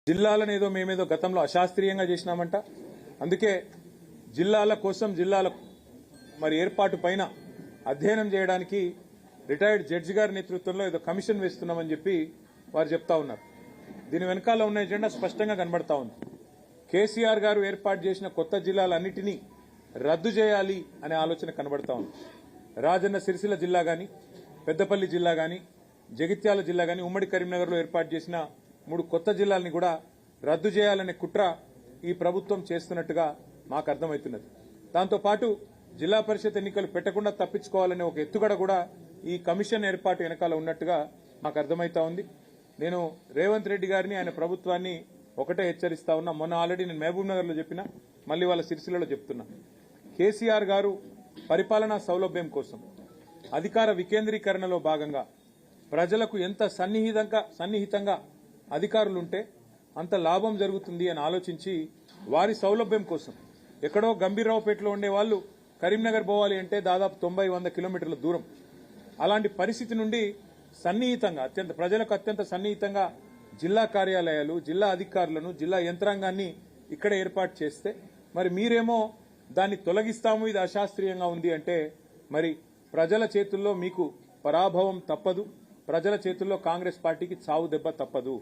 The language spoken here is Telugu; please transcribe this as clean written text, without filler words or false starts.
జిల్లాలను ఏదో మేమేదో గతంలో అశాస్త్రీయంగా చేసినామంట. అందుకే జిల్లాల కోసం జిల్లాల మరి ఏర్పాటు పైన అధ్యయనం చేయడానికి రిటైర్డ్ జడ్జి గారి నేతృత్వంలో ఏదో కమిషన్ వేస్తున్నామని చెప్పి వారు చెప్తా ఉన్నారు. దీని వెనకాల ఉన్న ఎజెండా స్పష్టంగా కనబడతా ఉంది. కేసీఆర్ గారు ఏర్పాటు చేసిన కొత్త జిల్లాలన్నింటినీ రద్దు చేయాలి అనే ఆలోచన కనబడతా ఉంది. రాజన్న సిరిసిల్ల జిల్లా గాని, పెద్దపల్లి జిల్లా గాని, జగిత్యాల జిల్లా గాని, ఉమ్మడి కరీంనగర్లో ఏర్పాటు చేసిన 3 కొత్త జిల్లాలని కూడా రద్దు చేయాలనే కుట్ర ఈ ప్రభుత్వం చేస్తున్నట్టుగా మాకు అర్థమవుతున్నది. దాంతోపాటు జిల్లా పరిషత్ ఎన్నికలు పెట్టకుండా తప్పించుకోవాలనే ఒక ఎత్తుగడ కూడా ఈ కమిషన్ ఏర్పాటు వెనకాల ఉన్నట్టుగా మాకు అర్థమవుతా ఉంది. నేను రేవంత్ రెడ్డి గారిని, ఆయన ప్రభుత్వాన్ని ఒకటే హెచ్చరిస్తా ఉన్నా. మొన్న ఆల్రెడీ నేను మహబూబ్ నగర్ లో చెప్పినా, మళ్లీ వాళ్ళ సిరిసిల్లలో చెప్తున్నా. కేసీఆర్ గారు పరిపాలనా సౌలభ్యం కోసం అధికార వికేంద్రీకరణలో భాగంగా ప్రజలకు ఎంత సన్నిహితంగా అధికారులుంటే అంత లాభం జరుగుతుంది అని ఆలోచించి వారి సౌలభ్యం కోసం ఎక్కడో గంభీరరావుపేటలో ఉండే వాళ్ళు కరీంనగర్ పోవాలి అంటే దాదాపు 90-100 కిలోమీటర్ల దూరం. అలాంటి పరిస్థితి నుండి సన్నిహితంగా ప్రజలకు అత్యంత సన్నిహితంగా జిల్లా కార్యాలయాలు, జిల్లా అధికారులను, జిల్లా యంత్రాంగాన్ని ఇక్కడ ఏర్పాటు చేస్తే మరి మీరేమో దాన్ని తొలగిస్తాము, ఇది అశాస్త్రీయంగా ఉంది అంటే మరి ప్రజల చేతుల్లో మీకు పరాభవం తప్పదు, ప్రజల చేతుల్లో కాంగ్రెస్ పార్టీకి చావు దెబ్బ తప్పదు.